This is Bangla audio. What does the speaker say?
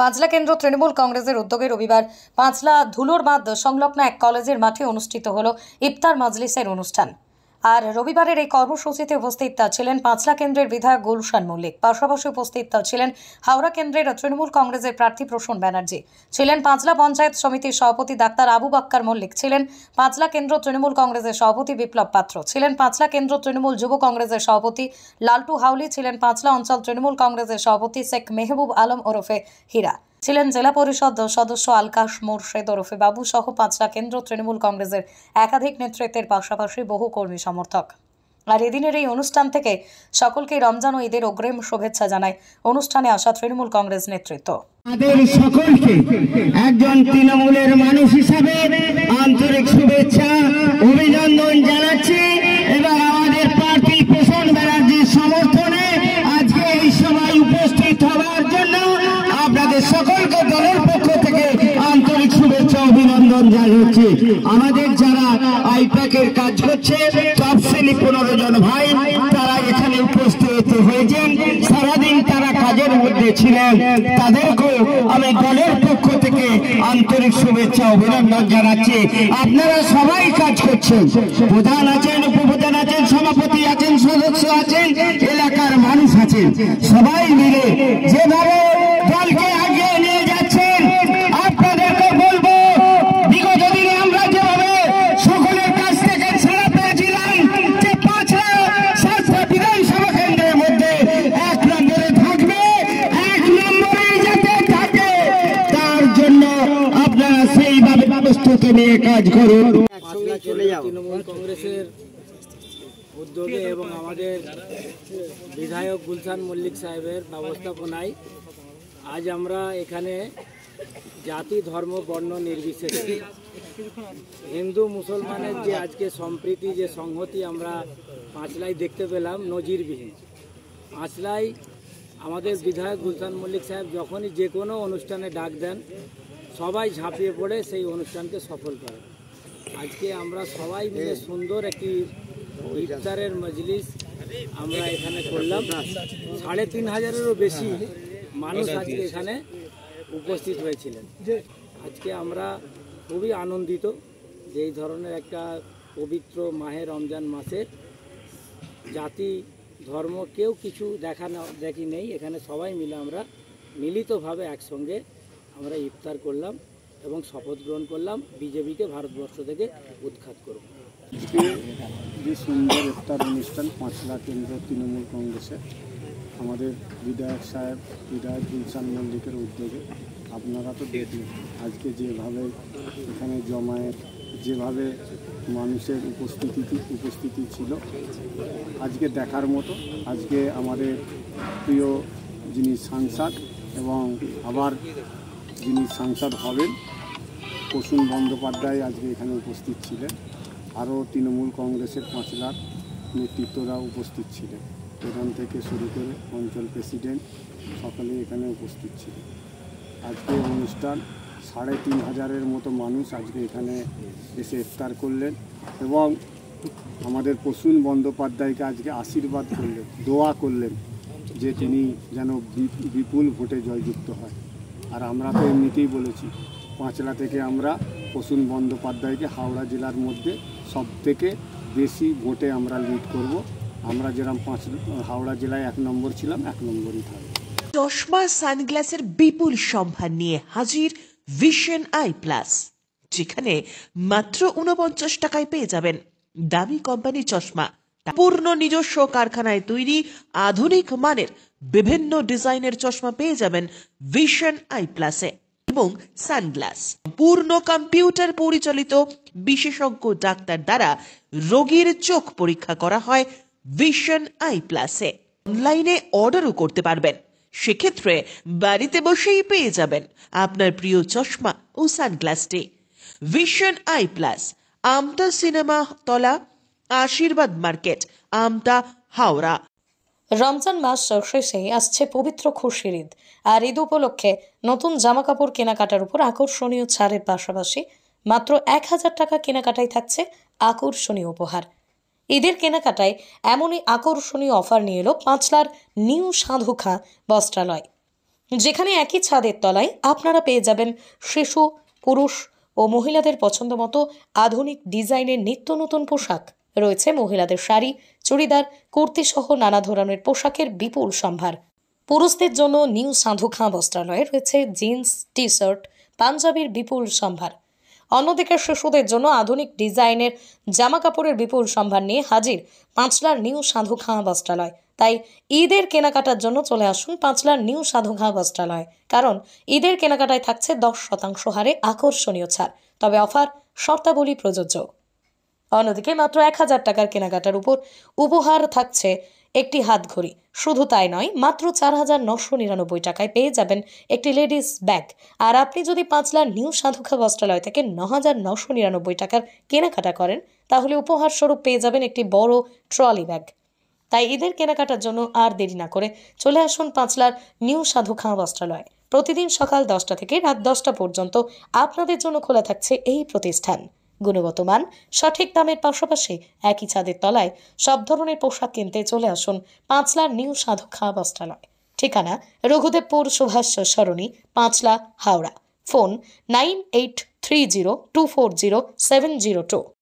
পাঁচলা কেন্দ্র তৃণমূল কংগ্রেসের উদ্যোগে রবিবার পাঁচলা ধুলোর বাঁধ সংলগ্ন এক কলেজের মাঠে অনুষ্ঠিত হল ইফতার মাজলিসের অনুষ্ঠান। আর রবিবারের এই কর্মসূচিতে উপস্থিত ছিলেন পাঁচলা কেন্দ্রের বিধায়ক গুলশান মল্লিক। পাশাপাশি উপস্থিত ছিলেন হাওড়া কেন্দ্রের তৃণমূল কংগ্রেসের প্রার্থী প্রসূন ব্যানার্জি, ছিলেন পাঁচলা পঞ্চায়েত সমিতির সভাপতি ডাক্তার আবু বাক্কার মল্লিক, ছিলেন পাঁচলা কেন্দ্র তৃণমূল কংগ্রেসের সভাপতি বিপ্লব পাত্র, ছিলেন পাঁচলা কেন্দ্র তৃণমূল যুব কংগ্রেসের সভাপতি লালটু হাউলি, ছিলেন পাঁচলা অঞ্চল তৃণমূল কংগ্রেসের সভাপতি শেখ মেহবুব আলম ওরফে হীরা, ছিলেন জেলা পরিষদ সদস্য আলকাশ মোরশেদ ওরফে বাবু সহ পাঁচলা কেন্দ্র তৃণমূল কংগ্রেসের একাধিক নেতৃত্বের পাশাপাশি বহু কর্মী সমর্থক। আর এদিনের এই অনুষ্ঠান থেকে সকলকে রমজান ও ঈদের অগ্রিম শুভেচ্ছা জানায় অনুষ্ঠানে আসা তৃণমূল কংগ্রেস নেতৃত্ব। আমাদের সকলকে একজন তৃণমূলের মানুষ হিসাবে আন্তরিক শুভেচ্ছা অভিনন্দন জানাচ্ছি এবং আমাদের প্রার্থী প্রসূন ব্যানার্জির সমর্থনে আজকে এই সভায় উপস্থিত হওয়ার জন্য আপনাদের সকলকে দলের পক্ষ থেকে আন্তরিক শুভেচ্ছা অভিনন্দন জানাচ্ছি। আমাদের যারা আইপ্যাকের কাজ করছে তফসিলি 15 জন ভাই তারা এখানে উপস্থিত হয়েছেন, সারাদিন তারা কাজের মধ্যে ছিলেন, তাদেরকে আমি দলের পক্ষ থেকে আন্তরিক শুভেচ্ছা অভিনন্দন জানাচ্ছি। আপনারা সবাই কাজ করছেন, প্রধান আছেন, উপপ্রধান আছেন, সভাপতি আছেন, সদস্য আছেন, এলাকার মানুষ আছেন, সবাই মিলে যেভাবে দলকে আগিয়ে নিয়ে যাচ্ছেন আপনাদেরকে বলবো বিগত দিনে আমরা যেভাবে সকলের কাছ থেকে সাড়া পেয়েছিলাম যে পাঁচলা সাতটা বিধানসভা কেন্দ্রের মধ্যে 1 নম্বরে থাকবে, 1 নম্বরেই যাতে থাকে তার জন্য আপনারা সেইভাবে প্রস্তুতি নিয়ে কাজ করুন। তৃণমূল কংগ্রেসের উদ্যোগে এবং আমাদের বিধায়ক গুলশান মল্লিক সাহেবের ব্যবস্থাপনায় আজ আমরা এখানে জাতি ধর্ম বর্ণ নির্বিশেষে হিন্দু মুসলমানের যে আজকে সম্প্রীতি যে সংহতি আমরা পাঁচলায় দেখতে পেলাম নজিরবিহীন। পাঁচলায় আমাদের বিধায়ক গুলশান মল্লিক সাহেব যখনই যে কোনো অনুষ্ঠানে ডাক দেন সবাই ঝাঁপিয়ে পড়ে সেই অনুষ্ঠানকে সফল করে। আজকে আমরা সবাই মিলে সুন্দর একটি ইফতারের মজলিস আমরা এখানে করলাম। 3500-এরও বেশি মানুষ আজকে এখানে উপস্থিত হয়েছিলেন। আজকে আমরা খুবই আনন্দিত যে এই ধরনের একটা পবিত্র মাহে রমজান মাসের জাতি ধর্ম কেউ কিছু দেখি নেই, এখানে সবাই মিলে আমরা মিলিতভাবে একসঙ্গে আমরা ইফতার করলাম এবং শপথ গ্রহণ করলাম বিজেপিকে ভারতবর্ষ থেকে উৎখাত করব। যে সুন্দর ইফতার অনুষ্ঠান পাঁচলা কেন্দ্র তৃণমূল কংগ্রেসের আমাদের বিধায়ক সাহেব বিধায়ক গুলশান মল্লিকের উদ্যোগে আপনারা তো দেখলেন আজকে যেভাবে এখানে জমায়েত, যেভাবে মানুষের উপস্থিতি ছিল আজকে দেখার মতো। আজকে আমাদের প্রিয় যিনি সাংসদ এবং আবার যিনি সাংসদ হবেন প্রসূন বন্দ্যোপাধ্যায় আজকে এখানে উপস্থিত ছিলেন। আরও তৃণমূল কংগ্রেসের পাঁচলার নেতৃত্বরা উপস্থিত ছিলেন, প্রধান থেকে শুরু করে অঞ্চল প্রেসিডেন্ট সকলেই এখানে উপস্থিত ছিলেন। আজকে অনুষ্ঠান 3500-এর মতো মানুষ আজকে এখানে এসে ইফতার করলেন এবং আমাদের প্রসূন বন্দ্যোপাধ্যায়কে আজকে আশীর্বাদ করলেন, দোয়া করলেন যে তিনি যেন বিপুল ভোটে জয়যুক্ত হয়। আর আমরা তো এমনিতেই বলেছি পাঁচলা থেকে আমরা প্রসূন বন্দ্যোপাধ্যায়কে হাওড়া জেলার মধ্যে সবথেকে বেশি ভোটে আমরা লিড করব। আমরা যেরকম হাওড়া জেলায় 1 নম্বর ছিলাম, 1 নম্বরই থাকবে। চশমা সানগ্লাসের বিপুল সম্ভার নিয়ে হাজির ভিশন আই প্লাস, যেখানে মাত্র 49 টাকায় পেয়ে যাবেন দামি কোম্পানি চশমা, পূর্ণ নিজস্ব কারখানায় তৈরি আধুনিক মানের বিভিন্ন ডিজাইনের চশমা পেয়ে যাবেন ভিশন আই প্লাসে এবং সানগ্লাস পূর্ণ কম্পিউটার পরিচালিত বিশেষজ্ঞ ডাক্তার দ্বারা রোগীর চোখ পরীক্ষা করা হয় ভিশন আই প্লাসে। অনলাইনে অর্ডারও করতে পারবেন, সেক্ষেত্রে বাড়িতে বসেই পেয়ে যাবেন আপনার প্রিয় চশমা ও সানগ্লাসটি। Vision eye plus, Amta cinema Tala, Ashirbad market, Amta, Howrah. রমজান মাস শেষে আসছে পবিত্র খুশির ঈদ। আর ঈদ উপলক্ষে নতুন জামা কাপড় কেনাকাটার উপর আকর্ষণীয় ছাড়ের পাশাপাশি মাত্র 1000 টাকা কেনাকাটায় থাকছে আকর্ষণীয় উপহার। ঈদের কেনাকাটায় এমনই আকর্ষণীয় অফার নিয়ে এলো পাঁচলার নিউ সাধুখা বস্ত্রালয়। যেখানে একই ছাদের তলায় আপনারা পেয়ে যাবেন শিশু, পুরুষ ও মহিলাদের পছন্দ মতো আধুনিক ডিজাইনের নিত্য নতুন পোশাক। রয়েছে মহিলাদের শাড়ি, চুড়িদার, কুর্তি সহ নানা ধরনের পোশাকের বিপুল সম্ভার। পুরুষদের জন্য নিউ সাধু খাঁ বস্ত্রালয়ে রয়েছে জিন্স, টি শার্ট, পাঞ্জাবির বিপুল সম্ভার। অন্যদিকে শিশুদের জন্য আধুনিক ডিজাইনের জামা কাপড়ের বিপুল সম্ভার নিয়ে হাজির পাঁচলার নিউ সাধু খাঁ বস্ত্রালয়। তাই ঈদের কেনাকাটার জন্য চলে আসুন পাঁচলার নিউ সাধু খাঁ বস্ত্রালয়, কারণ ঈদের কেনাকাটায় থাকছে 10% হারে আকর্ষণীয় ছাড়। তবে অফার শর্তাবলী প্রযোজ্য। অন্যদিকে মাত্র 1000 টাকার কেনাকাটার উপর উপহার থাকছে একটি হাত ঘড়ি। শুধু তাই নয়, মাত্র 4999 টাকায় পেয়ে যাবেন একটি লেডিস ব্যাগ। আর আপনি যদি পাঁচলার নিউ সাধুখা বস্ত্রালয় থেকে 9999 টাকার কেনাকাটা করেন, তাহলে উপহার স্বরূপ পেয়ে যাবেন একটি বড় ট্রলি ব্যাগ। তাই ঈদের কেনাকাটার জন্য আর দেরি না করে চলে আসুন পাঁচলার নিউ সাধুখা বস্ত্রালয়। প্রতিদিন সকাল 10টা থেকে রাত 10টা পর্যন্ত আপনাদের জন্য খোলা থাকছে এই প্রতিষ্ঠান। গুণগত মান, সঠিক দামের পাশাপাশি একই ছাদের তলায় সব ধরনের পোশাক কিনতে চলে আসুন পাঁচলার নিউ সাধুখা বস্ত্রালয়। ঠিকানা রঘুদেবপুর সুভাষ সরণি, পাঁচলা, হাওড়া। ফোন 9830240702।